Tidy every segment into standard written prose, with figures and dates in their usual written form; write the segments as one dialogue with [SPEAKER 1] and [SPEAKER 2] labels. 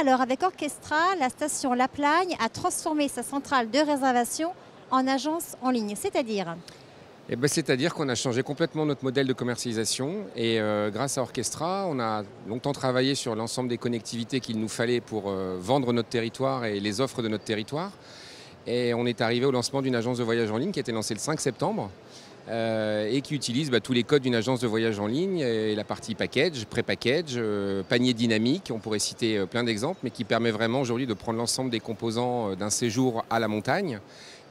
[SPEAKER 1] Alors, avec Orchestra, la station La Plagne a transformé sa centrale de réservation en agence en ligne, c'est-à-dire?
[SPEAKER 2] Eh ben, c'est-à-dire qu'on a changé complètement notre modèle de commercialisation et grâce à Orchestra, on a longtemps travaillé sur l'ensemble des connectivités qu'il nous fallait pour vendre notre territoire et les offres de notre territoire. Et on est arrivé au lancement d'une agence de voyage en ligne qui a été lancée le 5 septembre et qui utilise tous les codes d'une agence de voyage en ligne et la partie package, pré-package, panier dynamique, on pourrait citer plein d'exemples, mais qui permet vraiment aujourd'hui de prendre l'ensemble des composants d'un séjour à la montagne,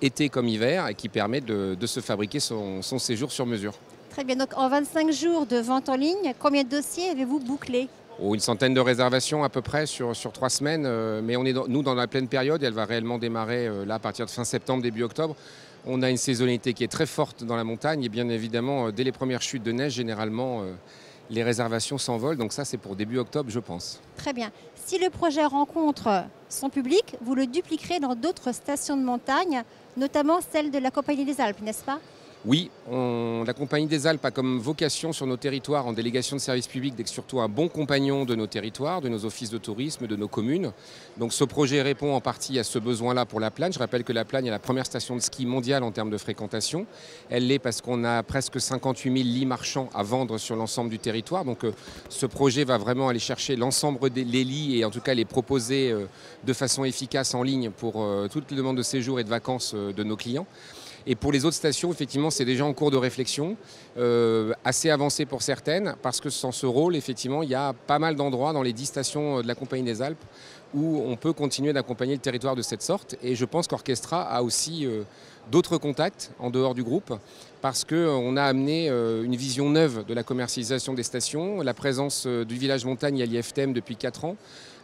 [SPEAKER 2] été comme hiver, et qui permet de se fabriquer son séjour sur mesure.
[SPEAKER 1] Très bien, donc en 25 jours de vente en ligne, combien de dossiers avez-vous bouclés?
[SPEAKER 2] Une centaine de réservations à peu près sur 3 semaines, mais on est nous dans la pleine période, elle va réellement démarrer là à partir de fin septembre, début octobre. On a une saisonnalité qui est très forte dans la montagne et bien évidemment, dès les premières chutes de neige, généralement, les réservations s'envolent. Donc ça, c'est pour début octobre, je pense.
[SPEAKER 1] Très bien. Si le projet rencontre son public, vous le dupliquerez dans d'autres stations de montagne, notamment celle de la Compagnie des Alpes, n'est-ce pas?
[SPEAKER 2] Oui, la Compagnie des Alpes a comme vocation sur nos territoires en délégation de service public d'être surtout un bon compagnon de nos territoires, de nos offices de tourisme, de nos communes. Donc ce projet répond en partie à ce besoin-là pour La Plagne. Je rappelle que La Plagne est la première station de ski mondiale en termes de fréquentation. Elle l'est parce qu'on a presque 58 000 lits marchands à vendre sur l'ensemble du territoire. Donc ce projet va vraiment aller chercher l'ensemble des lits et en tout cas les proposer de façon efficace en ligne pour toutes les demandes de séjour et de vacances de nos clients. Et pour les autres stations, effectivement, c'est déjà en cours de réflexion, assez avancé pour certaines, parce que sans ce rôle, effectivement, il y a pas mal d'endroits dans les 10 stations de la Compagnie des Alpes où on peut continuer d'accompagner le territoire de cette sorte. Et je pense qu'Orchestra a aussi d'autres contacts en dehors du groupe, parce qu'on a amené une vision neuve de la commercialisation des stations. La présence du village montagne à l'IFTM depuis 4 ans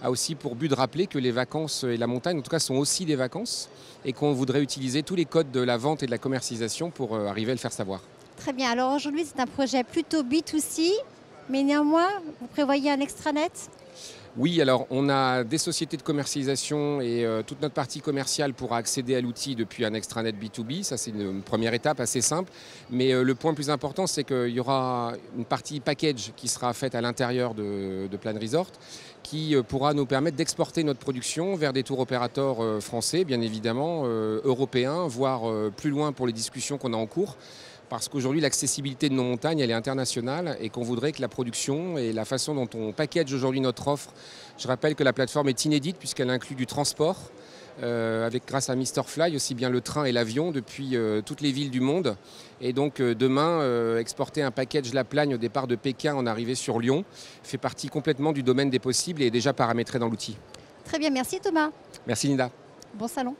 [SPEAKER 2] a aussi pour but de rappeler que les vacances et la montagne, en tout cas, sont aussi des vacances et qu'on voudrait utiliser tous les codes de la vente et de la commercialisation pour arriver à le faire savoir.
[SPEAKER 1] Très bien. Alors aujourd'hui, c'est un projet plutôt B2C, mais néanmoins, vous prévoyez un extranet?
[SPEAKER 2] Oui, alors on a des sociétés de commercialisation et toute notre partie commerciale pourra accéder à l'outil depuis un extranet B2B. Ça, c'est une première étape assez simple. Mais le point le plus important, c'est qu'il y aura une partie package qui sera faite à l'intérieur de Plan Resort qui pourra nous permettre d'exporter notre production vers des tours opérateurs français, bien évidemment, européens, voire plus loin pour les discussions qu'on a en cours. Parce qu'aujourd'hui, l'accessibilité de nos montagnes, elle est internationale et qu'on voudrait que la production et la façon dont on package aujourd'hui notre offre, je rappelle que la plateforme est inédite puisqu'elle inclut du transport, grâce à Mr Fly, aussi bien le train et l'avion depuis toutes les villes du monde. Et donc demain, exporter un package La Plagne au départ de Pékin en arrivée sur Lyon fait partie complètement du domaine des possibles et est déjà paramétré dans l'outil.
[SPEAKER 1] Très bien, merci Thomas.
[SPEAKER 2] Merci Linda.
[SPEAKER 1] Bon salon.